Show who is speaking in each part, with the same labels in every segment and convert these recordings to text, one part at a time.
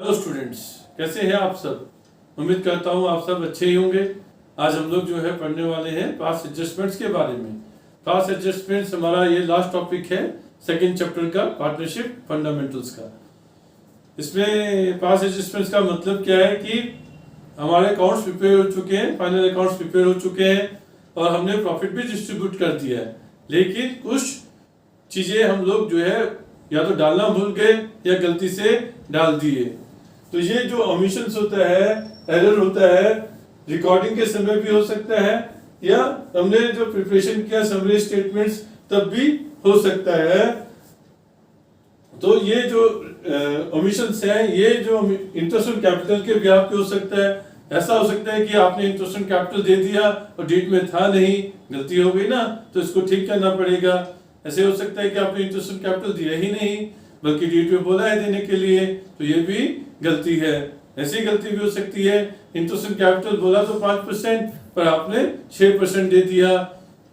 Speaker 1: Hello students, कैसे हैं आप सब। उम्मीद करता हूँ आप सब अच्छे ही होंगे। आज हम लोग जो है पढ़ने वाले हैं पास एडजस्टमेंट्स के बारे में। पास एडजस्टमेंट्स हमारा ये लास्ट टॉपिक है सेकंड चैप्टर का, पार्टनरशिप फंडामेंटल्स का। इसमें पास एडजस्टमेंट्स का मतलब क्या है कि हमारे अकाउंट्स प्रिपेयर हो चुके हैं, फाइनल अकाउंट्स प्रिपेयर हो चुके हैं और हमने प्रॉफिट भी डिस्ट्रीब्यूट कर दिया है, लेकिन कुछ चीजें हम लोग जो है या तो डालना भूल गए या गलती से डाल दिए। तो ये जो ओमिशंस होता है, एरर होता है, रिकॉर्डिंग के समय भी हो सकता है या हमने जो प्रिपरेशन किया समरी स्टेटमेंट्स तब भी हो सकता है। तो ये जो ओमिशंस हैं, ये जो इंटरेस्ट ऑन कैपिटल के ब्याह पे हो सकता है। ऐसा हो सकता है कि आपने इंटरेस्ट ऑन कैपिटल दे दिया और डेट में था नहीं, गलती हो गई ना, तो इसको ठीक करना पड़ेगा। ऐसे हो सकता है कि आपने इंटरेस्ट ऑन कैपिटल दिया ही नहीं बल्कि डेट में बोला है देने के लिए, तो ये भी गलती है। ऐसी गलती भी हो सकती है, इंटरेस्ट ऑन कैपिटल बोला तो 5% पर आपने 6% दे दिया,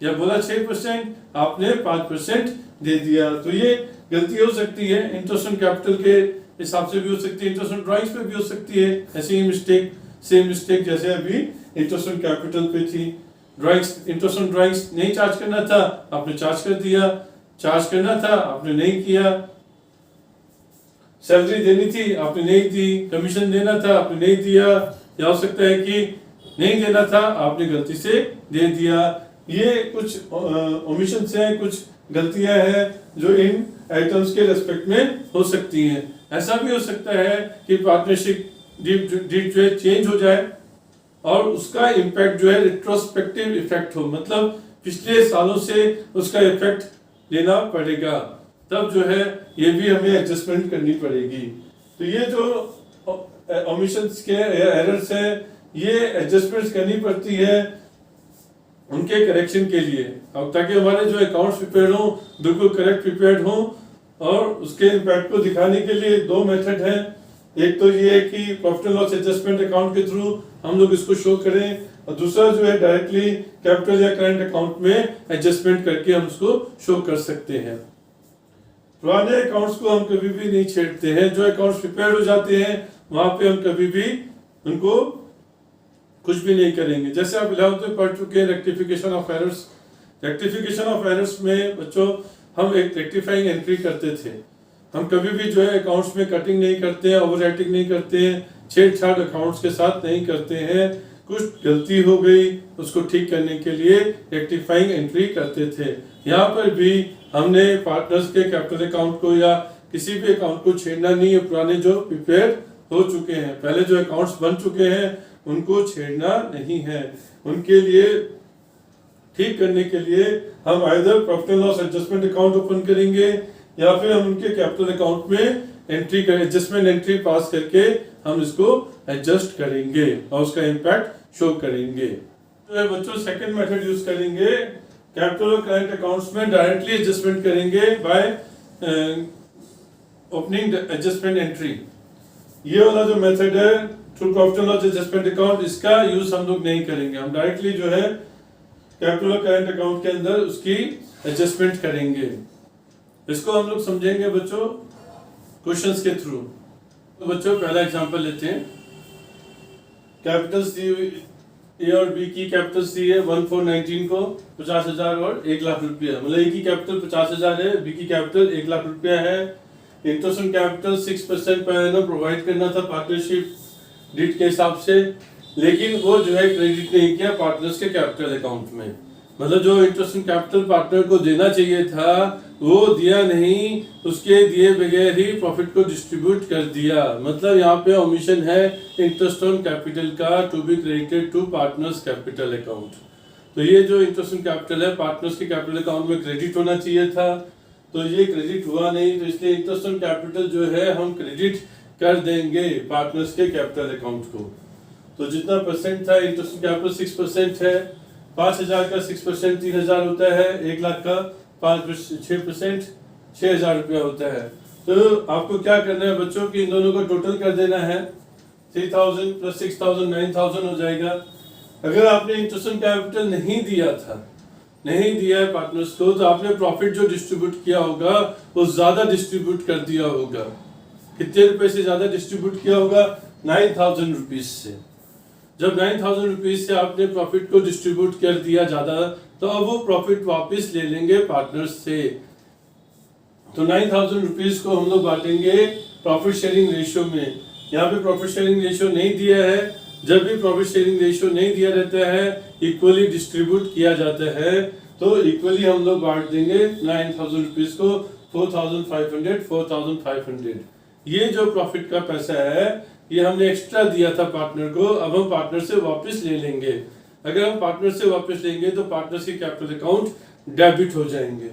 Speaker 1: या बोला 6% आपने 5% दे दिया, तो ये गलती हो सकती है। इंटरेस्ट ऑन कैपिटल के हिसाब से भी हो सकती है, इंटरेस्ट ऑन ड्राइंग्स पे भी हो सकती है ऐसी ही मिस्टेक, सेम मिस्टेक जैसे अभी इंटरेस्ट ऑन कैपिटल पे थी। ड्राइंग्स, इंटरेस्ट ऑन ड्राइंग्स नहीं चार्ज करना था, आपने चार्ज कर दिया। चार्ज करना था, आपने नहीं किया। सैलरी देनी थी, आपने नहीं दी। कमीशन देना था, आपने नहीं दिया। या हो सकता है कि नहीं देना था, आपने गलती से दे दिया। ये कुछ ओमिशंस हैं, कुछ गलतियां हैं जो इन आइटम्स के रेस्पेक्ट में हो सकती हैं। ऐसा भी हो सकता है कि पार्टनरशिप डीड जो है चेंज हो जाए और उसका इम्पैक्ट जो है रिट्रोस्पेक्टिव इफेक्ट हो, मतलब पिछले सालों से उसका इफेक्ट लेना पड़ेगा, तब जो है ये भी हमें एडजस्टमेंट करनी पड़ेगी। तो ये जो ओमिशंस के एरर्स हैं, ये एडजस्टमेंट्स करनी पड़ती है उनके करेक्शन के लिए, अब ताकि हमारे जो अकाउंट्स प्रिपेयर हो बिल्कुल करेक्ट प्रिपेयर्ड हो। और उसके इम्पैक्ट को दिखाने के लिए दो मेथड हैं। एक तो ये है कि profit and loss adjustment account के थ्रू हम लोग इसको शो करें, और दूसरा जो है डायरेक्टली कैपिटल या करंट अकाउंट में एडजस्टमेंट करके हम उसको शो कर सकते हैं। पुराने अकाउंट्स को हम कभी भी नहीं छेड़ते हैं। जो अकाउंट्स प्रिपेयर हो जाते हैं वहां पे हम कभी भी उनको कुछ भी नहीं करेंगे। जैसे आप 11th में पढ़ चुके हैं rectification of errors. Rectification of errors में बच्चों हम एक रेक्टिफाइंग एंट्री करते थे। हम कभी भी जो है अकाउंट्स में कटिंग नहीं करते हैं, ओवर राइटिंग नहीं करते हैं, छेड़छाड़ अकाउंट्स के साथ नहीं करते हैं। कुछ गलती हो गई उसको ठीक करने के लिए रेक्टिफाइंग एंट्री करते थे। यहाँ पर भी हमने पार्टनर्स के कैपिटल अकाउंट को या किसी भी अकाउंट को छेड़ना नहीं है। पुराने जो प्रिपेयर हो चुके हैं, पहले जो अकाउंट्स बन चुके हैं उनको छेड़ना नहीं है। उनके लिए ठीक करने के लिए हम either profit and loss adjustment account open करेंगे या फिर हम उनके कैपिटल अकाउंट में एंट्री कर एडजस्टमेंट एंट्री पास करके हम इसको एडजस्ट करेंगे और उसका इम्पैक्ट शो करेंगे। तो बच्चों सेकंड मेथड यूज करेंगे, कैपिटल और करंट अकाउंट्स में डायरेक्टली एडजस्टमेंट करेंगे बाय ओपनिंग एडजस्टमेंट एंट्री। ये वाला जो मेथड है through profit and loss adjustment account, इसका यूज हम लोग नहीं करेंगे। हम डायरेक्टली जो है कैपिटल और करंट अकाउंट के अंदर उसकी एडजस्टमेंट करेंगे। इसको हम लोग समझेंगे बच्चों क्वेश्चंस के थ्रू। तो बच्चों पहला एग्जांपल लेते हैं। कैपिटल्स दी ए और बी की कैपिटल्स दी है 1419 को 50,000 और 1 लाख रुपया, मतलब ए की कैपिटल 50,000 है, बी की कैपिटल 1 लाख रुपया है। Interest on capital 6% per annum provide करना था पार्टनरशिप डीड के हिसाब से, लेकिन वो जो है क्रेडिट नहीं किया पार्टनर्स के कैपिटल अकाउंट में। मतलब जो इंटरेस्ट ऑन कैपिटल पार्टनर को देना चाहिए था वो दिया नहीं, उसके दिए बगैर ही प्रॉफिट को डिस्ट्रीब्यूट कर दिया। मतलब यहाँ पे ओमिशन है इंटरेस्ट ऑन कैपिटल का to be credited to partners capital account. तो ये जो इंटरेस्ट ऑन कैपिटल है पार्टनर्स के कैपिटल अकाउंट में क्रेडिट होना चाहिए था, तो ये क्रेडिट हुआ नहीं, तो इसलिए इंटरेस्ट ऑन कैपिटल जो है हम क्रेडिट कर देंगे पार्टनर्स के कैपिटल अकाउंट को। तो जितना परसेंट था इंटरेस्ट ऑन कैपिटल 6% है, 5,000 का 6% 3,000 होता है, 1 लाख का 6% 6,000 रुपया होता है। तो आपको क्या करना है बच्चों कि इन दोनों को टोटल कर देना है, 3,000 प्लस 6,000 9,000 हो जाएगा। अगर आपने इंटरेस्ट ऑन कैपिटल नहीं दिया था, नहीं दिया है पार्टनर्स को, तो आपने प्रॉफिट जो डिस्ट्रीब्यूट किया होगा वो ज्यादा डिस्ट्रीब्यूट कर दिया होगा। कितने रुपए से ज्यादा डिस्ट्रीब्यूट किया होगा? 9,000 रुपीज से। जब 9,000 रुपीज से आपने प्रॉफिट को डिस्ट्रीब्यूट कर दिया ज्यादा, तो अब वो प्रॉफिट वापस ले लेंगे पार्टनर्स से। तो 9,000 रुपीज को हम लोग बांटेंगे प्रॉफिट शेयरिंग रेशियो में। यहाँ पे प्रॉफिट शेयरिंग रेशियो नहीं दिया है। जब भी प्रॉफिट शेयरिंग रेशियो नहीं दिया रहता है, इक्वली डिस्ट्रीब्यूट किया जाता है, तो इक्वली हम लोग बांट देंगे 9,000 रुपीज को 4,500 4,500। ये जो प्रॉफिट का पैसा है, ये हमने एक्स्ट्रा दिया था पार्टनर को, अब हम पार्टनर से वापस ले लेंगे। अगर हम पार्टनर से वापस लेंगे तो पार्टनर्स के कैपिटल अकाउंट डेबिट हो जाएंगे।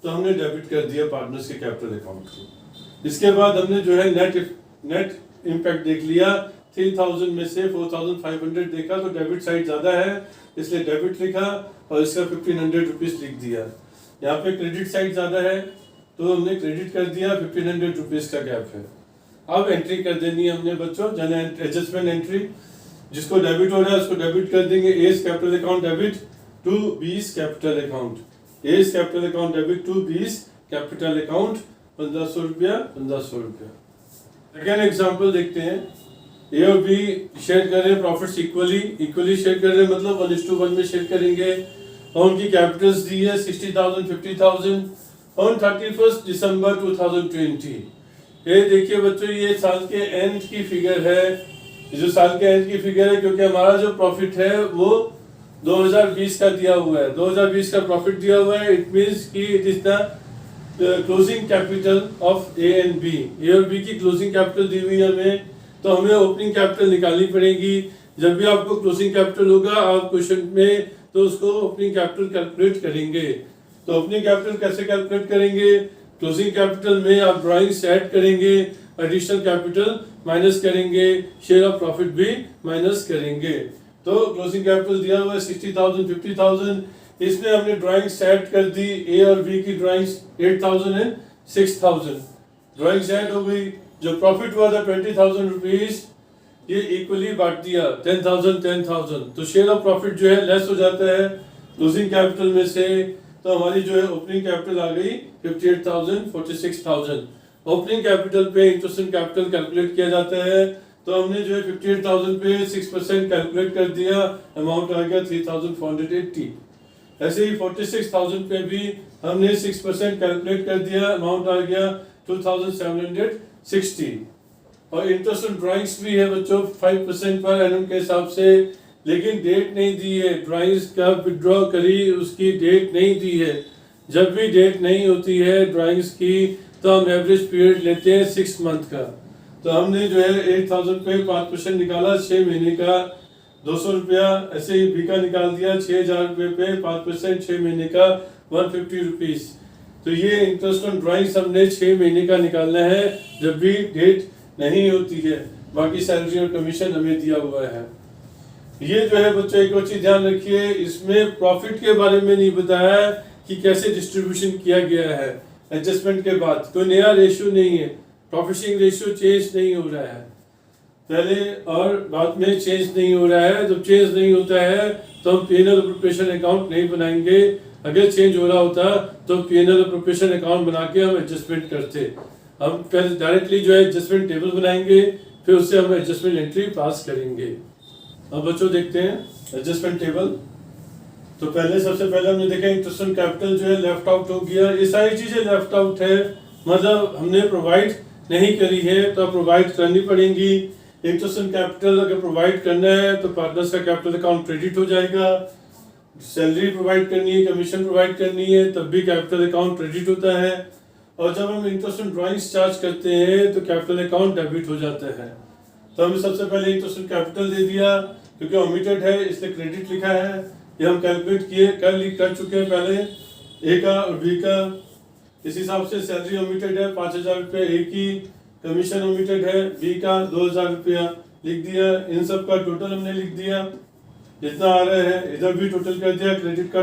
Speaker 1: तो हमने डेबिट कर दिया पार्टनर्स के कैपिटल अकाउंट को। इसके बाद हमने जो है नेट इम्पैक्ट देख लिया। 3,000 में से 4,500 देखा तो डेबिट साइड ज्यादा है, इसलिए डेबिट लिखा और इसका 1,500 रुपीज लिख दिया। यहाँ पे क्रेडिट साइड ज्यादा है तो हमने क्रेडिट कर दिया, 1,500 रुपीज का गैप है। अब एंट्री कर देनी है हमने बच्चों, एडजस्टमेंट एंट्री। जिसको डेबिट हो रहा है उसको डेबिट कर देंगे। A's capital account debit to B's capital account. A's capital account debit to B's capital account, 1,500 रुपया 1,500 रुपया। सेकेंड एग्जाम्पल देखते हैं। ए और बी शेयर कर रहे हैं प्रॉफिट्स इक्वली शेयर कर रहे हैं, मतलब 1:1 में शेयर करेंगे। और उनकी कैपिटल्स दी है 60,000 50,000 ऑन 31 दिसंबर 2020। ये देखिए बच्चों, ये साल के एंड की फिगर है। ये जो साल के एंड की फिगर है, क्योंकि हमारा जो प्रॉफिट है वो 2020 का दिया हुआ है। 2020 का प्रॉफिट दिया हुआ है। इट मींस कि it is the closing capital of A and B. A और बी की क्लोजिंग कैपिटल दी हुई है हमें, तो हमें ओपनिंग कैपिटल निकालनी पड़ेगी। जब भी आपको क्लोजिंग कैपिटल होगा आप क्वेश्चन में, तो उसको ओपनिंग कैपिटल कैलकुलेट करेंगे। तो ओपनिंग कैपिटल कैसे कैलकुलेट करेंगे? क्लोजिंग कैपिटल में आप ड्राइंग्स ऐड करेंगे, एडिशनल कैपिटल माइनस करेंगे, शेयर ऑफ प्रॉफिट भी माइनस करेंगे। तो क्लोजिंग कैपिटल दिया हुआ है 60,000 50,000। इसमें हमने ड्राइंग्स ऐड कर दी। ए और बी की ड्राइंग्स 8,000 एंड 6,000 ड्राइंग्स ऐड हो गई। जो प्रॉफिट हुआ था 20,000 रुपीज, ये इक्वली बांट दिया 10,000 10,000। तो शेयर ऑफ प्रॉफिट जो है लेस हो जाता है क्लोजिंग कैपिटल में से। तो हमारी जो है ओपनिंग कैपिटल आ गई 58,000 46,000। ओपनिंग कैपिटल पे इंटरेस्ट कैपिटल कैलकुलेट किया जाता है। तो हमने जो है 58,000 पे 6% कैलकुलेट कर दिया, अमाउंट आ गया 3,480। ऐसे ही 46,000 पे भी हमने 6% कैलकुलेट कर दिया, अमाउंट आ गया 2,760। और इंटरेस्ट ऑन ड्राइंग्स भी है बच्चों 5% पर एनम के हिसाब से, लेकिन डेट नहीं दी है। ड्राइंग्स का विड्रॉ करी, उसकी डेट नहीं दी है। जब भी डेट नहीं होती है ड्राइंग्स की, तो हम एवरेज पीरियड लेते हैं 6 मंथ का। तो हमने जो है 8,000 पे 5% निकाला, 6 महीने का 200 रुपया। ऐसे ही बी का निकाल दिया 6,000 रुपये पे 5% 6 महीने का 150 रुपीज। तो ये इंटरेस्ट ऑन ड्राइंग्स हमने 6 महीने का निकालना है, जब भी डेट नहीं होती है। बाकी सैलरी और कमीशन हमें दिया हुआ है। ये जो है बच्चों एक और चीज ध्यान रखिए, इसमें प्रॉफिट के बारे में नहीं बताया कि कैसे डिस्ट्रीब्यूशन किया गया है। एडजस्टमेंट के बाद कोई नया रेशियो नहीं है, प्रॉफिट शेयरिंग रेशियो चेंज नहीं हो रहा है, पहले और बाद में चेंज नहीं हो रहा है। जब चेंज नहीं होता है तो हम P&L अप्रोप्रिएशन अकाउंट नहीं बनाएंगे। अगर चेंज हो रहा होता तो P&L अप्रोप्रिएशन अकाउंट बना के हम एडजस्टमेंट करते। हम पहले डायरेक्टली जो है एडजस्टमेंट टेबल बनाएंगे, फिर उससे हम एडजस्टमेंट एंट्री पास करेंगे। अब बच्चों देखते हैं एडजस्टमेंट टेबल। तो पहले सबसे पहले हमने देखा इंटरेस्ट ऑन कैपिटल जो है लेफ्ट आउट हो गया। ये सारी चीजें लेफ्ट आउट है, मतलब हमने प्रोवाइड नहीं करी है, तो प्रोवाइड करनी पड़ेंगी। इंटरेस्ट ऑन कैपिटल अगर प्रोवाइड करना है तो पार्टनर्स का कैपिटल अकाउंट क्रेडिट हो जाएगा। सैलरी प्रोवाइड करनी है, कमीशन प्रोवाइड करनी है, तब भी कैपिटल अकाउंट क्रेडिट होता है। और जब हम इंटरेस्ट ऑन ड्राइंग्स चार्ज करते हैं तो कैपिटल अकाउंट डेबिट हो जाता है। तो हमने सबसे पहले इंटरेस्ट ऑन कैपिटल दे दिया, क्योंकि ओमिटेड है इसलिए क्रेडिट लिखा है। ये हम कैलकुलेट किए कर चुके हैं पहले ए का और बी का। इस हिसाब से सैलरी ओमिटेड है 5,000 रुपये ए की, कमीशन ओमिटेड है बी का 2,000 रुपया लिख दिया। इन सब का टोटल हमने लिख दिया जितना आ रहा है, इधर भी टोटल कर दिया। क्रेडिट का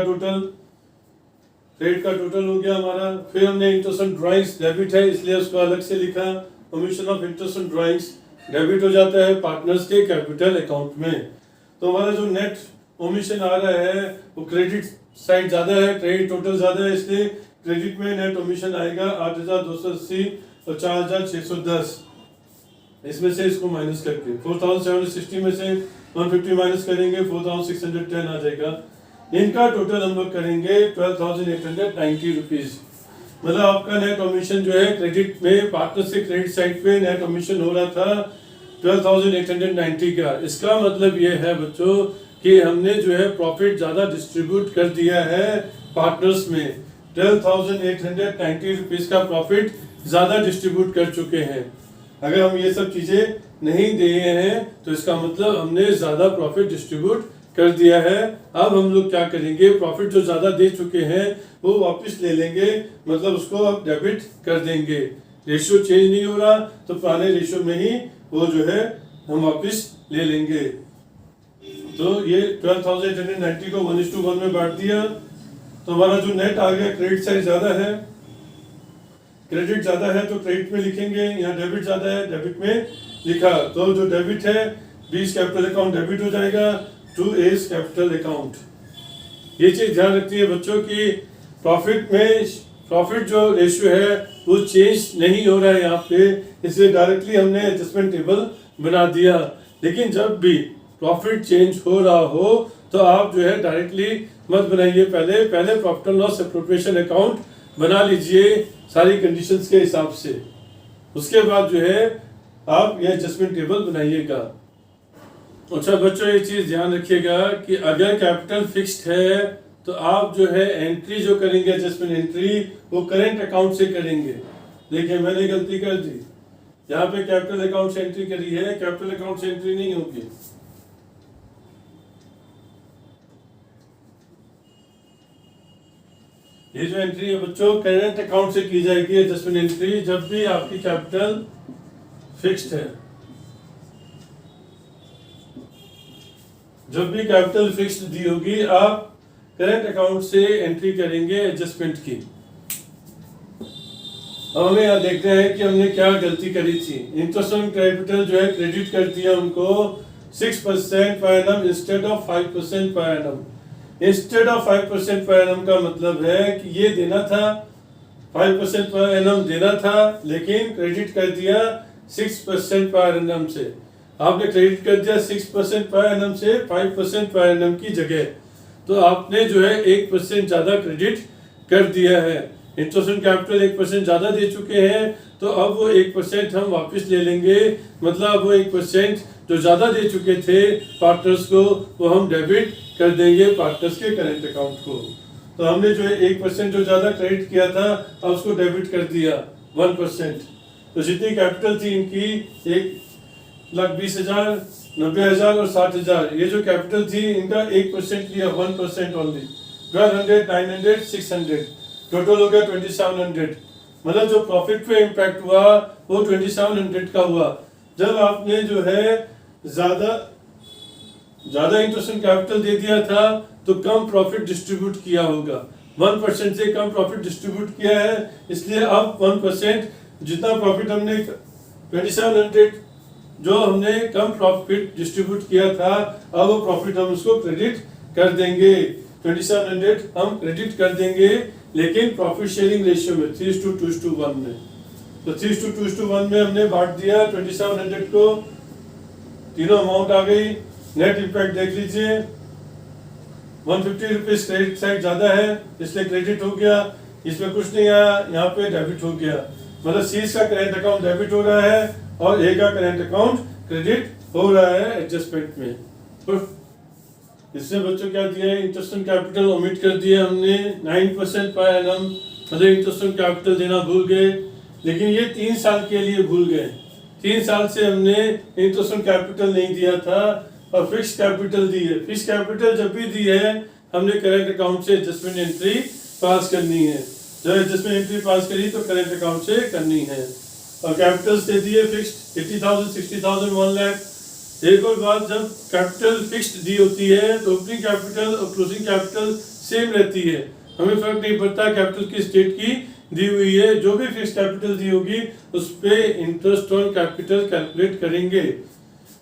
Speaker 1: टोटल हो गया हमारा। फिर हमने इंटरेस्ट ऑन ड्राइंग्स डेबिट है इसलिए उसको अलग से लिखा। Commission of interest on drawings debit हो जाता है पार्टनर्स के कैपिटल अकाउंट में। तो हमारा जो नेट ओमिशन आ रहा है वो क्रेडिट साइड ज्यादा है, क्रेडिट टोटल ज्यादा है, इसलिए क्रेडिट में नेट ओमिशन आएगा 8,280 और 4,610। इसमें से इसको माइनस करके 4760 में से 150 माइनस करेंगे 4610 आ जाएगा। इनका टोटल हम लोग करेंगे 12,890 रुपीज। मतलब आपका नेट कमीशन जो है क्रेडिट में पार्टनर से क्रेडिट साइड पे नेट कमीशन हो रहा था 12,890 का। इसका मतलब ये है बच्चों कि हमने जो है प्रॉफिट ज्यादा डिस्ट्रीब्यूट कर दिया है पार्टनर्स में। 12,890 रुपीज का प्रॉफिट ज्यादा डिस्ट्रीब्यूट कर चुके हैं। अगर हम ये सब चीजें नहीं दिए हैं तो इसका मतलब हमने ज्यादा प्रॉफिट डिस्ट्रीब्यूट कर दिया है। अब हम लोग क्या करेंगे, प्रॉफिट जो ज्यादा दे चुके हैं वो वापस ले लेंगे, मतलब उसको अब डेबिट कर देंगे। रेशियो चेंज नहीं हो रहा तो पुराने रेशियो में ही वो जो है हम वापस ले लेंगे। तो ये 12,890 को 1:1 में बांट दिया तो हमारा जो नेट आ गया, क्रेडिट साइड ज्यादा है, क्रेडिट ज्यादा है तो क्रेडिट में लिखेंगे, यहाँ डेबिट ज्यादा है डेबिट में लिखा। तो जो डेबिट है बीस कैपिटल अकाउंट डेबिट हो जाएगा टू एस कैपिटल अकाउंट। ये चीज ध्यान रखती है बच्चों की प्रॉफिट में प्रॉफिट जो रेशियो है वो चेंज नहीं हो रहा है यहाँ पे, इसलिए डायरेक्टली हमने एडजस्टमेंट टेबल बना दिया। लेकिन जब भी प्रॉफिट चेंज हो रहा हो तो आप जो है डायरेक्टली मत बनाइए, पहले profit and loss appropriation account बना लीजिए सारी कंडीशंस के हिसाब से। उसके बाद जो है आप ये एडजस्टमेंट टेबल बनाइएगा। अच्छा बच्चों ये चीज ध्यान रखिएगा कि अगर कैपिटल फिक्स्ड है तो आप जो है एंट्री जो करेंगे एडजस्टमेंट एंट्री वो करेंट अकाउंट से करेंगे। देखिए मैंने गलती कर दी, यहाँ पे कैपिटल अकाउंट से एंट्री करी है, कैपिटल अकाउंट से एंट्री नहीं होगी। ये जो एंट्री है बच्चों करेंट अकाउंट से की जाएगी एडजस्टमेंट एंट्री जब भी आपकी कैपिटल फिक्स्ड है। जब भी कैपिटल फिक्स्ड दी होगी आप करेंट अकाउंट से एंट्री करेंगे एडजस्टमेंट की। अब हमें यहाँ देखते हैं कि हमने क्या गलती करी थी। इंटरेस्ट ऑन कैपिटल जो है क्रेडिट कर दिया उनको 6% per annum instead of 5% per annum. Instead of 5% per annum का मतलब है कि ये देना था 5% पर एनम देना था, लेकिन क्रेडिट कर दिया 6% पर एनम से। आपने क्रेडिट कर दिया 6% पर एनम से 5% पर एनम की जगह, तो आपने जो है 1% ज्यादा क्रेडिट कर दिया है। इंटरेस्ट ऑन कैपिटल 1% ज्यादा दे चुके हैं तो अब वो 1% हम वापस ले लेंगे, मतलब वो 1% जो ज्यादा दे चुके थे पार्टनर्स को वो हम डेबिट कर देंगे पार्टनर्स के करेंट अकाउंट को। तो हमने जो है 1% जो ज्यादा क्रेडिट किया था अब उसको डेबिट कर दिया 1%। तो जितनी कैपिटल थी इनकी 1,20,000, 90,000 और 60,000, ये जो कैपिटल थी इनका 1% लिया 1% ओनली। 1200, 900, 600 टोटल हो गया 2700। मतलब जो प्रॉफिट पे इम्पैक्ट हुआ वो 2700 का हुआ। जब आपने जो है ज्यादा इंटरेस्ट ऑन कैपिटल दे दिया था तो कम प्रॉफिट डिस्ट्रीब्यूट किया होगा, 1% से कम प्रॉफिट डिस्ट्रीब्यूट किया है, इसलिए अब 1% जितना प्रॉफिट हमने 2700 जो हमने कम प्रॉफिट डिस्ट्रीब्यूट किया था अब वो प्रॉफिट हम उसको क्रेडिट कर देंगे। 2700 हम क्रेडिट कर देंगे, लेकिन प्रॉफिट शेयरिंग रेशियो में 3:2:1 में। तो 3:2:1 में हमने बांट दिया 2700 को, तीनों अमाउंट आ गई। नेट इम्पैक्ट देख लीजिए, 150 रुपीज क्रेडिट साइड ज्यादा है इसलिए क्रेडिट हो गया, इसमें कुछ नहीं आया, यहाँ पे डेबिट हो गया। मतलब सी का करेंट अकाउंट डेबिट हो रहा है और ए का करेंट अकाउंट क्रेडिट हो रहा है एडजस्टमेंट में। तो इससे बच्चों क्या दिया है, इंटरेस्ट ऑन कैपिटल ओमिट कर दिया हमने 9% पर एनम, मतलब इंटरेस्ट ऑन कैपिटल देना भूल गए, लेकिन ये 3 साल के लिए भूल गए। 3 साल से हमने इंटरेस्ट ऑन कैपिटल नहीं दिया था और फिक्स कैपिटल दी है। फिक्स कैपिटल जब भी दी है हमने करेंट अकाउंट से एडजस्टमेंट एंट्री पास करनी है। जब एडजस्टमेंट एंट्री पास करी तो करेंट अकाउंट से करनी है। और कैपिटल्स दे दिए फिक्स्ड 80,000, 60,000, 1 लाख। एक और बात, जब कैपिटल फिक्स्ड दी होती है तो ओपनिंग कैपिटल और क्लोजिंग कैपिटल सेम रहती है, हमें फर्क नहीं पड़ता कैपिटल किस डेट की दी हुई है। जो भी फिक्स्ड कैपिटल दी होगी उस पे इंटरेस्ट ऑन कैपिटल कैलकुलेट करेंगे।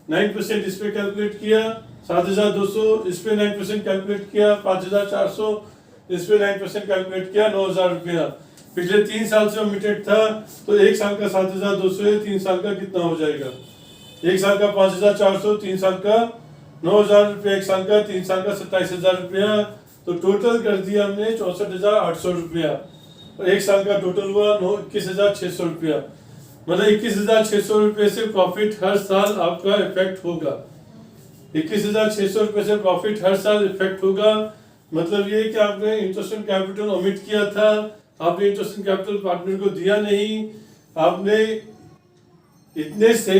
Speaker 1: 9% इस पे कैलकुलेट किया 7,200, इस पे 9% कैलकुलेट किया 5,400, इस पे 9% कैलकुलेट किया 9,000 रुपया। पिछले 3 साल से ओमिटेड था, तो 1 साल का 7,200 है, 3 साल का कितना हो जाएगा? 1 साल का 5,400, 3 साल का 9,000 रुपया, 1 साल का 3 साल का 27,000 रुपया, तो टोटल कर दिया हमने 64,800 रुपया, और 1 साल का टोटल हुआ 21,600 रुपया। मतलब 21,600 रुपये से प्रॉफिट हर साल आपका इफेक्ट होगा। 21,600 रुपये से प्रॉफिट हर साल इफेक्ट होगा। मतलब ये कि आपने इंटरेस्ट ऑन कैपिटल ओमिट किया था, आपने इंटरेस्ट ऑन कैपिटल पार्टनर को दिया नहीं, आपने इतने से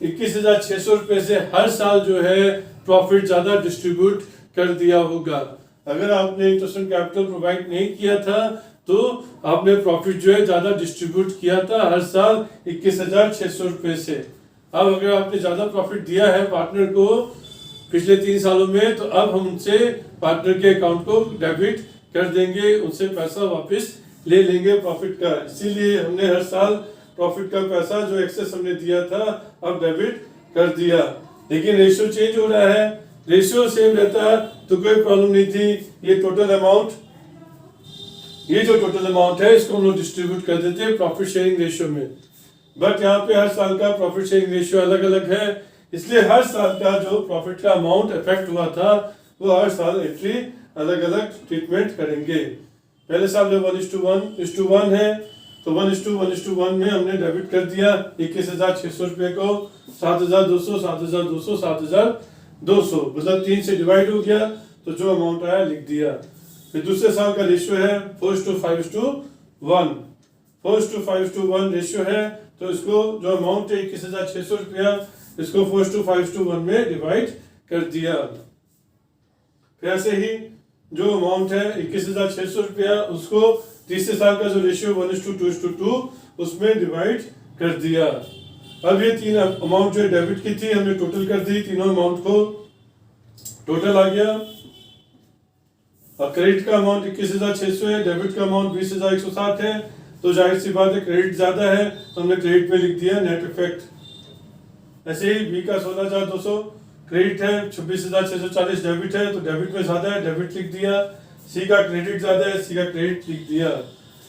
Speaker 1: 21,600 रुपये से हर साल जो है प्रॉफिट ज्यादा डिस्ट्रीब्यूट कर दिया होगा। अगर आपने इंटरेस्ट ऑन कैपिटल प्रोवाइड नहीं किया था तो आपने प्रॉफिट जो है ज्यादा डिस्ट्रीब्यूट किया था हर साल 21,600 रुपये से। अब अगर आपने ज्यादा प्रॉफिट दिया है पार्टनर को पिछले 3 सालों में, तो अब हम उनसे पार्टनर के अकाउंट को डेबिट कर देंगे, उनसे पैसा वापस ले लेंगे प्रॉफिट का। इसीलिए हमने हर साल प्रॉफिट का पैसा जो एक्सेस हमने दिया था अब डेबिट कर दिया। लेकिन रेशियो चेंज हो रहा है, रेशियो सेम रहता तो कोई प्रॉब्लम नहीं थी। ये टोटल अमाउंट, ये जो टोटल अमाउंट है इसको हम लोग डिस्ट्रीब्यूट कर देते हैं प्रॉफिट शेयरिंग रेशियो में। बट यहाँ पे हर साल का प्रॉफिट शेयरिंग रेशियो अलग अलग है, इसलिए हर साल का जो प्रॉफिट का अमाउंट इफेक्ट हुआ था वो हर साल एंट्री अलग अलग ट्रीटमेंट करेंगे। पहले साल में 1:1 है, तो 1:1 में हमने डेबिट कर दिया 21,600 रुपये को, 7,200, 7,200, 7,200, मतलब 3 से डिवाइड हो गया, तो जो अमाउंट आया लिख दिया। फिर दूसरे साल का रेशियो है 4:5:1, 4:5:1 रेशियो है, तो इसको जो अमाउंट है 21,600 रुपया, इसको 4:5:1 में डिवाइड कर दिया। फिर ऐसे ही जो अमाउंट है 21,600 रुपया, उसको तीसरे साल का जो रेशियो 1:2:2 उसमें डिवाइड कर दिया। अब ये 3 अमाउंट जो डेबिट की थी हमने टोटल कर दी, तीनों अमाउंट को टोटल आ गया। और क्रेडिट का अमाउंट 21,600 है, डेबिट का अमाउंट 20,160 है, तो जाहिर सी बात है क्रेडिट ज्यादा है तो हमने क्रेडिट में लिख दिया नेट इफेक्ट। ऐसे ही बी का 16,200 क्रेडिट है, 26,640 डेबिट है, तो डेबिट में ज्यादा है, डेबिट लिख दिया। सी का क्रेडिट ज्यादा है, सी का क्रेडिट लिख दिया।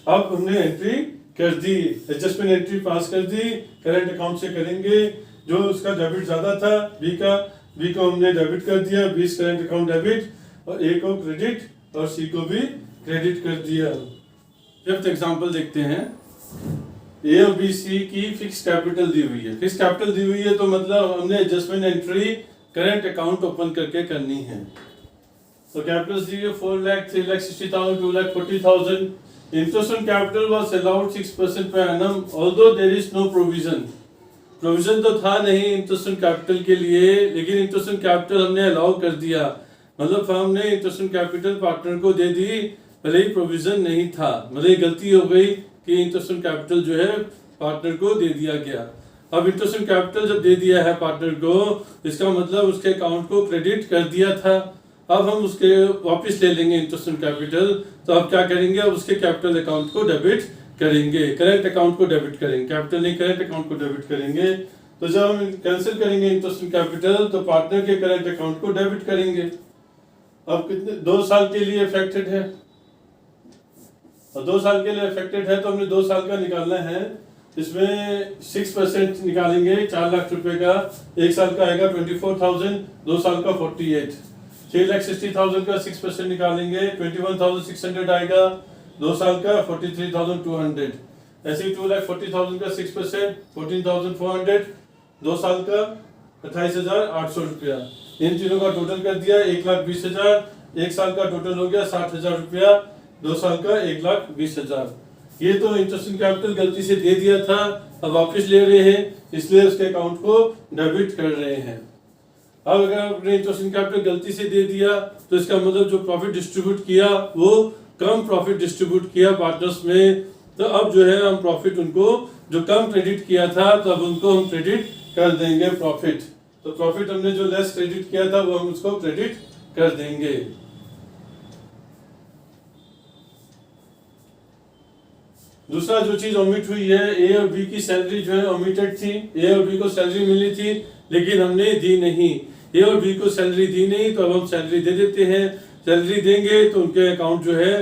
Speaker 1: अब हमने एंट्री कर दी, एडजस्टमेंट एंट्री पास कर दी, करंट अकाउंट से करेंगे। जो उसका डेबिट ज्यादा था बी को हमने डेबिट कर दिया, 20 करंट अकाउंट डेबिट, और ए को क्रेडिट और सी को भी क्रेडिट कर दिया। फिफ्थ एग्जांपल देखते हैं। ए और बी सी की फिक्स कैपिटल दी हुई है, फिक्स कैपिटल दी हुई है तो मतलब हमने adjustment entry current account open करके करनी है। तो कैपिटल दी है 4 lakh, 3 lakh 60,000, 2 lakh 40,000। Interest on capital was allowed 6% per annum, although there is no provision। Provision तो था नहीं इंटरेस्ट ऑन कैपिटल के लिए, लेकिन इंटरेस्ट ऑन कैपिटल हमने अलाउ कर दिया। मतलब फर्म ने इंटरेस्ट ऑन कैपिटल पार्टनर को दे दी, भले ही प्रोविजन नहीं था। मतलब गलती हो गई कि इंटरेस्ट ऑन कैपिटल जो है पार्टनर को दे दिया गया। अब इंटरेस्ट ऑन कैपिटल जब दे दिया है पार्टनर को, इसका मतलब उसके अकाउंट को क्रेडिट कर दिया था। अब हम उसके वापस ले लेंगे इंटरेस्ट ऑन कैपिटल, तो अब क्या करेंगे, अब उसके कैपिटल अकाउंट को डेबिट करेंगे, करंट अकाउंट को डेबिट करेंगे, कैपिटल नहीं करंट अकाउंट को डेबिट करेंगे। तो जब हम कैंसिल करेंगे इंटरेस्ट ऑन कैपिटल तो पार्टनर के करंट अकाउंट को डेबिट करेंगे। अब कितने 2 साल के लिए अफेक्टेड है, और 2 साल के लिए अफेक्टेड है तो हमने 2 साल का निकालना है। इसमें 6% निकालेंगे 4 लाख रुपए का, 1 साल का आएगा 24,000, 2 साल का 48, 6,60,000 का 6% निकालेंगे 21,600 आएगा, 2 साल का 43,200। ऐसे ही 2,40,000 का 6% 14,400, 2 साल का 28,800 रुपया। इन तीनों का टोटल कर दिया 1,20,000, 1 साल का टोटल हो गया 60,000 रुपया, 2 साल का 1,20,000। ये तो इंटरेस्ट ऑन कैपिटल गलती से दे दिया था, अब वापस ले रहे हैं, इसलिए उसके अकाउंट को डेबिट कर रहे हैं। अब अगर आपने इंटरेस्ट ऑन कैपिटल गलती से दे दिया तो इसका मतलब जो प्रॉफिट डिस्ट्रीब्यूट किया वो कम प्रॉफिट डिस्ट्रीब्यूट किया पार्टनर्स में, तो अब जो है हम प्रॉफिट उनको जो कम क्रेडिट किया था तो अब उनको हम क्रेडिट कर देंगे प्रॉफिट। तो प्रॉफिट हमने जो लेस क्रेडिट किया था वो हम उसको क्रेडिट कर देंगे। दूसरा जो चीज ओमिट हुई है, ए और बी की सैलरी जो है ओमिटेड थी। ए और बी को सैलरी मिली थी लेकिन हमने दी नहीं, ए और बी को सैलरी दी नहीं, तो अब हम सैलरी दे देते हैं। सैलरी देंगे तो उनके अकाउंट जो है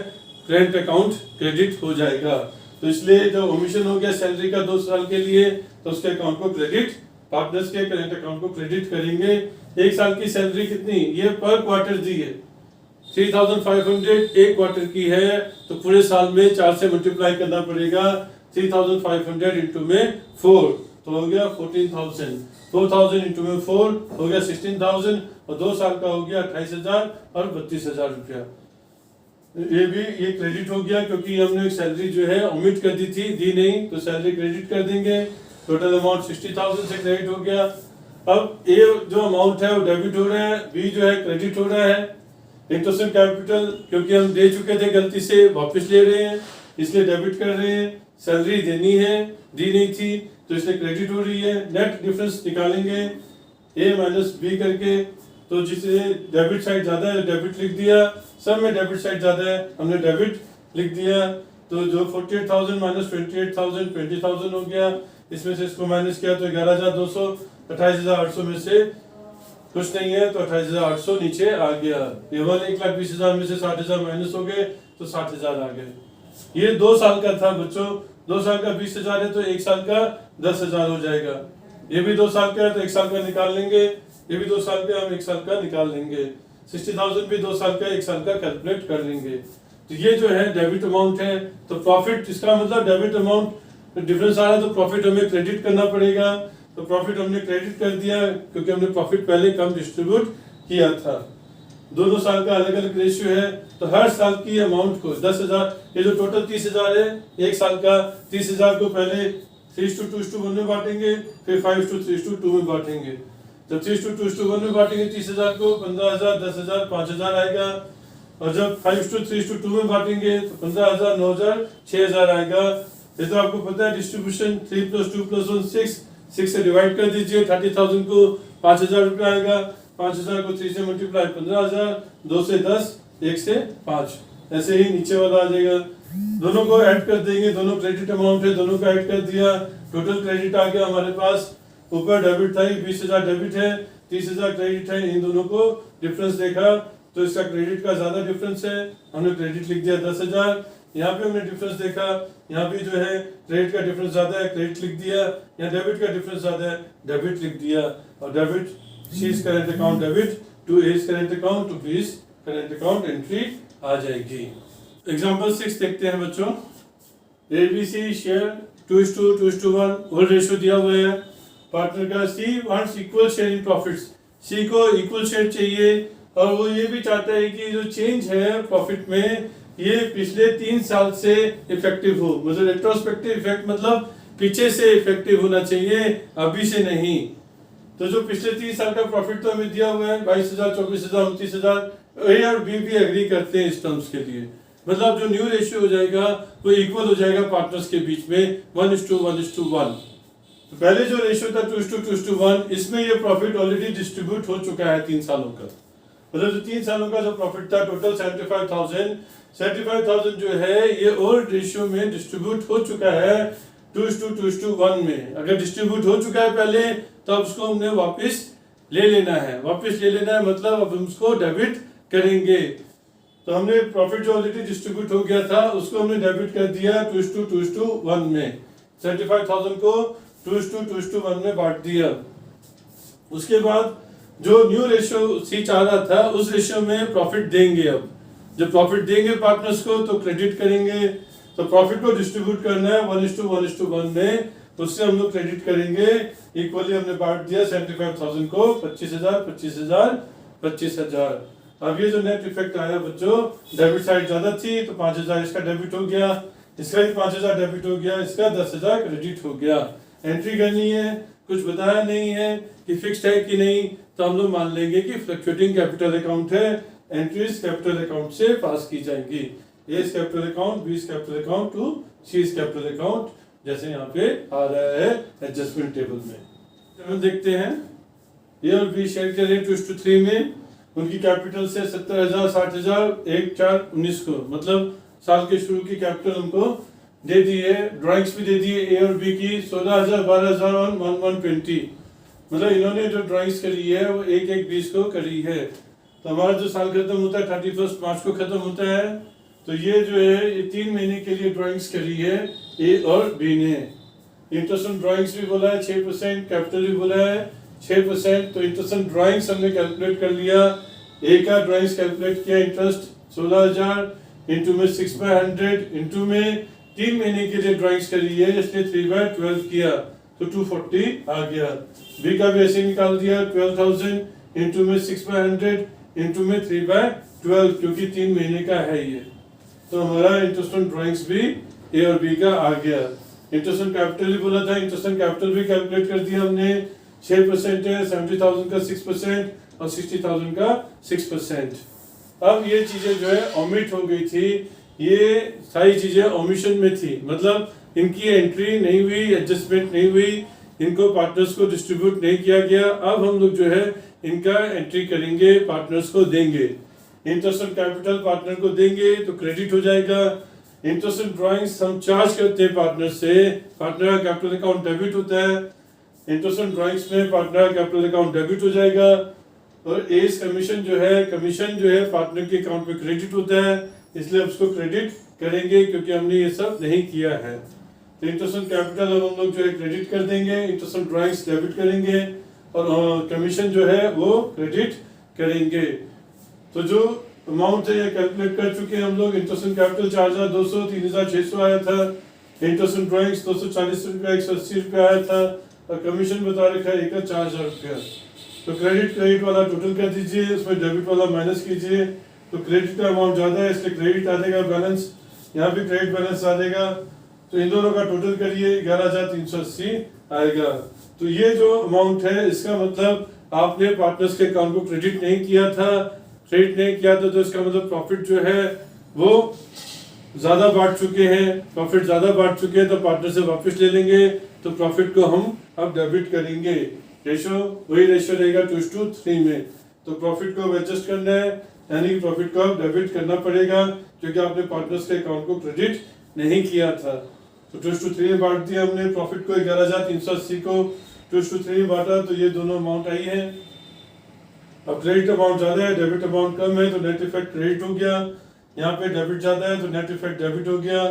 Speaker 1: करेंट अकाउंट क्रेडिट हो जाएगा। तो इसलिए जो ओमिशन हो गया सैलरी का 2 साल के लिए, तो उसके अकाउंट को क्रेडिट, पार्टनर्स के करेंट अकाउंट को क्रेडिट करेंगे। 1 साल की सैलरी कितनी, ये पर क्वार्टर दी है 3500 एक क्वार्टर की है, तो पूरे साल में 4 से मल्टीप्लाई करना पड़ेगा। 3500 इंटू में 4 तो हो गया 14,000, 4,000 इंटू में 4 हो गया 16,000, और 2 साल का हो गया 28,000 और 32,000 रुपया। ये क्रेडिट हो गया, क्योंकि हमने एक सैलरी जो है ओमिट कर दी थी, दी नहीं, तो सैलरी क्रेडिट कर देंगे। टोटल अमाउंट 60,000 से क्रेडिट हो गया। अब ए जो अमाउंट है वो डेबिट हो रहा है, बी जो है क्रेडिट हो रहा है। इंटरेस्ट कैपिटल क्योंकि हम दे चुके थे गलती से, वापस ले रहे हैं, इसलिए डेबिट कर रहे हैं। सैलरी देनी है, दी नहीं थी, तो इसलिए क्रेडिट हो रही है। नेट डिफरेंस निकालेंगे ए माइनस बी करके, तो जिससे डेबिट साइड ज्यादा है डेबिट लिख दिया, सब में डेबिट साइड ज्यादा है हमने डेबिट लिख दिया। तो जो 48,000 माइनस 28,000 20,000 हो गया, इसमें से इसको माइनस किया तो 11,200, 28,800 में से कुछ नहीं है, तो 28,800 नीचे आ गया। केवल 1,20,000 में से 60,000 माइनस हो गए, तो 60,000 आ गए। ये 2 साल का था बच्चों, 2 साल का 20,000 है, तो 1 साल का 10,000 हो जाएगा। ये भी 2 साल का है, तो 1 साल का निकाल लेंगे, ये भी 2 साल का, हम 1 साल का निकाल लेंगे। 60,000 भी 2 साल का, 1 साल का कैलकुलेट कर लेंगे। तो ये जो है डेबिट अमाउंट है। तो प्रॉफिट, इसका मतलब डेबिट अमाउंट डिफरेंस आ रहा है, तो प्रॉफिट हमें क्रेडिट करना पड़ेगा। तो प्रॉफिट हमने क्रेडिट कर दिया, क्योंकि हमने प्रॉफिट पहले कम डिस्ट्रीब्यूट किया था। दोनों साल का अलग अलग रेशियो है, तो हर साल की अमाउंट को 10,000, ये जो टोटल 30,000 है, 1 साल का 30,000 को पहले 3:2:1 में बांटेंगे, फिर 5:3:2 में बांटेंगे। जब 3:2:1 में बांटेंगे 30,000 को, 15,000, 10,000, 5,000 आएगा। और जब 5:3:2 में बांटेंगे तो 15,000, 9,000, 6,000 आएगा। ये तो आपको पता है डिस्ट्रीब्यूशन, 3 + 2 + 1 6 से डिवाइड कर दीजिए। 30,000 को 5,000 रुपया आएगा, 5,000 को 3 से मल्टीप्लाई 15,000, 2 से 10, 1 से 5, ऐसे ही नीचे वाला आ जाएगा। दोनों को ऐड कर देंगे, दोनों क्रेडिट अमाउंट है, दोनों को ऐड कर दिया, टोटल क्रेडिट आ गया हमारे पास। ऊपर डेबिट था, 20,000 डेबिट है, 30,000 क्रेडिट है, इन दोनों को डिफरेंस देखा तो इसका क्रेडिट का ज्यादा डिफरेंस है, हमने क्रेडिट लिख दिया 10,000। यहाँ पे हमने डिफरेंस देखा, यहाँ भी जो है क्रेडिट का डिफरेंस ज्यादा है, क्रेडिट लिख दिया। यहाँ डेबिट का डिफरेंस ज्यादा है, डेबिट लिख दिया। और debit C is current account debit to A is current account to B is current account entry आ जाएगी। एग्जांपल 6 देखते हैं बच्चों। एबीसी शेयर 2:2:1 और रेशियो दिया हुआ है पार्टनर का। C wants equal share in profits, C को इक्वल शेयर चाहिए, और वो ये भी चाहता है कि जो चेंज है प्रॉफिट में ये पिछले 3 साल से इफेक्टिव हो। मतलब रेट्रोस्पेक्टिव इफेक्ट, मतलब पीछे से इफेक्टिव होना चाहिए, अभी से नहीं। तो जो पिछले 3 साल का प्रॉफिट तो हमें दिया हुआ है 22,000, 24,000, 29,000, ए और बी भी एग्री करते हैं इस टर्म्स के लिए। मतलब जो न्यू रेशियो हो जाएगा वो इक्वल हो जाएगा पार्टनर्स के बीच में 1:1:1। तो पहले जो रेशियो था 2:2:1, इसमें ये प्रॉफिट ऑलरेडी डिस्ट्रीब्यूट हो चुका है 3 सालों का। मतलब जो 3 सालों का जो प्रॉफिट था टोटल 75,000 जो है ये ओल्ड रेशियो में डिस्ट्रीब्यूट हो चुका है 2:2:1 में। अगर डिस्ट्रीब्यूट हो चुका है पहले, तो अब उसको हमने वापस ले लेना है। वापस ले लेना है मतलब अब हम उसको डेबिट करेंगे। तो हमने प्रॉफिट जो ऑलरेडी डिस्ट्रीब्यूट हो गया था उसको हमने डेबिट कर दिया 2:2:1 में। 75,000 को 2:2:1 में बांट दिया। उसके बाद जो न्यू रेशियो सी चाह रहा था उस रेशियो में प्रॉफिट देंगे। अब जब प्रॉफिट देंगे पार्टनर्स को तो क्रेडिट करेंगे। तो प्रॉफिट को डिस्ट्रीब्यूट करना है 1:1:1 में, उससे हम लोग क्रेडिट करेंगे। इक्वली हमने बांट दिया 75,000 को 25,000, 25,000, 25,000। अब ये जो नेट इफेक्ट आया बच्चों, डेबिट साइड ज्यादा थी तो 5,000 इसका डेबिट हो गया, इसका भी 5,000 डेबिट हो गया, इसका 10,000 क्रेडिट हो गया। एंट्री करनी है, कुछ बताया नहीं है कि फिक्स्ड है कि नहीं, तो हम लोग मान लेंगे कि फ्लक्चुएटिंग कैपिटल अकाउंट है। एंट्रीज कैपिटल अकाउंट से पास की जाएंगी। A is capital account, B is capital account to C is capital account, जैसे यहाँ पे आ रहा है एडजस्टमेंट टेबल में। हम देखते हैं ए और बी शेयर कर रहे हैं 2:3 में। उनकी कैपिटल से 70,000, 60,000, 1/4/19 को, मतलब साल के शुरू की कैपिटल उनको दे दी है। ड्राइंग्स भी दे दी है ए और बी की 16,000, 12,000 और 1/120। मतलब इन्होंने जो ड्राइंग्स करी है वो 1/1/20 को करी है। तो हमारा जो साल खत्म होता है 31 मार्च को खत्म होता है, तो ये जो है ये 3 महीने के लिए ड्राइंग्स करी है ए और बी ने। इंटरेस्ट ऑन ड्राइंग्स भी बोला है 6%, कैपिटल भी बोला है 6%। तो इंटरेस्ट ऑन ड्राइंग्स हमने कैलकुलेट कर लिया। ए का ड्राइंग्स कैलकुलेट किया, इंटरेस्ट 16,000 इंटू में 6/100 इंटू में 3 महीने के लिए ड्राइंग्स करी है इसलिए 3/12 किया तो 240 आ गया। बी का भी ऐसे निकाल दिया 12,000 इंटू में 6/100 इंटू में 3/12 क्योंकि 3 महीने का है ये। तो हमारा इंटरेस्ट ऑन ड्राइंग्स भी ए और बी का आ गया। इंटरेस्ट ऑन कैपिटल भी बोला था, इंटरेस्ट ऑन कैपिटल भी कैलकुलेट कर दिया हमने। 6% है, 70,000 का 6% और 60,000 का 6%। अब ये चीजें जो है ओमिट हो गई थी, ये सारी चीजें ओमिशन में थी, मतलब इनकी एंट्री नहीं हुई, एडजस्टमेंट नहीं हुई, इनको पार्टनर्स को डिस्ट्रीब्यूट नहीं किया गया। अब हम लोग जो है इनका एंट्री करेंगे, पार्टनर्स को देंगे। इंटरेस्ट ऑन कैपिटल पार्टनर को देंगे तो क्रेडिट हो जाएगा। इंटरेस्ट ऑन ड्राइंग्स हम चार्ज करते हैं पार्टनर से, पार्टनर का कैपिटल अकाउंट डेबिट होता है। इंटरेस्ट ऑन ड्राइंग्स में पार्टनर का कैपिटल अकाउंट डेबिट हो जाएगा। और एज कमीशन जो है पार्टनर के अकाउंट में क्रेडिट होता है, इसलिए उसको क्रेडिट करेंगे क्योंकि हमने ये सब नहीं किया है। तो इंटरेस्ट ऑन कैपिटल अब हम लोग जो है क्रेडिट कर देंगे, इंटरेस्ट ऑन ड्राइंग्स डेबिट करेंगे और कमीशन जो है वो क्रेडिट करेंगे। तो जो अमाउंट है ये कैलकुलेट कर चुके हैं हम लोग। इंटरेस्ट ऑन कैपिटल 4,200 3,600 आया था। इंटरेस्ट ऑन ड्राइंग्स 240 रुपया 180 रुपया आया था और कमीशन बता रखा है 4,000 रुपया। तो क्रेडिट वाला टोटल कर दीजिए, उसमें डेबिट वाला माइनस कीजिए। तो क्रेडिट का अमाउंट ज्यादा है इसलिए क्रेडिट आ जाएगा बैलेंस, यहाँ भी क्रेडिट बैलेंस आ जाएगा। तो इन दोनों का टोटल करिए 11,380 आएगा। तो ये जो अमाउंट है इसका मतलब आपने पार्टनर्स के अकाउंट को क्रेडिट नहीं किया था, तो इसका मतलब प्रॉफिट जो है वो ज्यादा बांट चुके हैं, तो पार्टनर से वापस ले लेंगे। तो प्रॉफिट को हम अब डेबिट करेंगे। वही रेशियो रहेगा 2:3 में। तो प्रॉफिट को एडजस्ट करना है, यानी प्रॉफिट को अब डेबिट करना पड़ेगा क्योंकि आपने पार्टनर्स के अकाउंट को क्रेडिट नहीं किया था। तो 2:3 में बांट दिया हमने प्रॉफिट को। 11,380 को 2:3 में बांटा तो ये दोनों अमाउंट आई है। अब क्रेडिट अमाउंट ज्यादा है, डेबिट अमाउंट कम है, तो नेट इफेक्ट क्रेडिट हो गया। यहाँ पे डेबिट ज्यादा है तो नेट इफेक्ट डेबिट हो गया।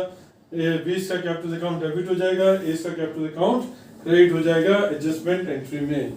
Speaker 1: 20 का कैपिटल अकाउंट डेबिट हो जाएगा, 1 का कैपिटल अकाउंट क्रेडिट हो जाएगा एडजस्टमेंट एंट्री में।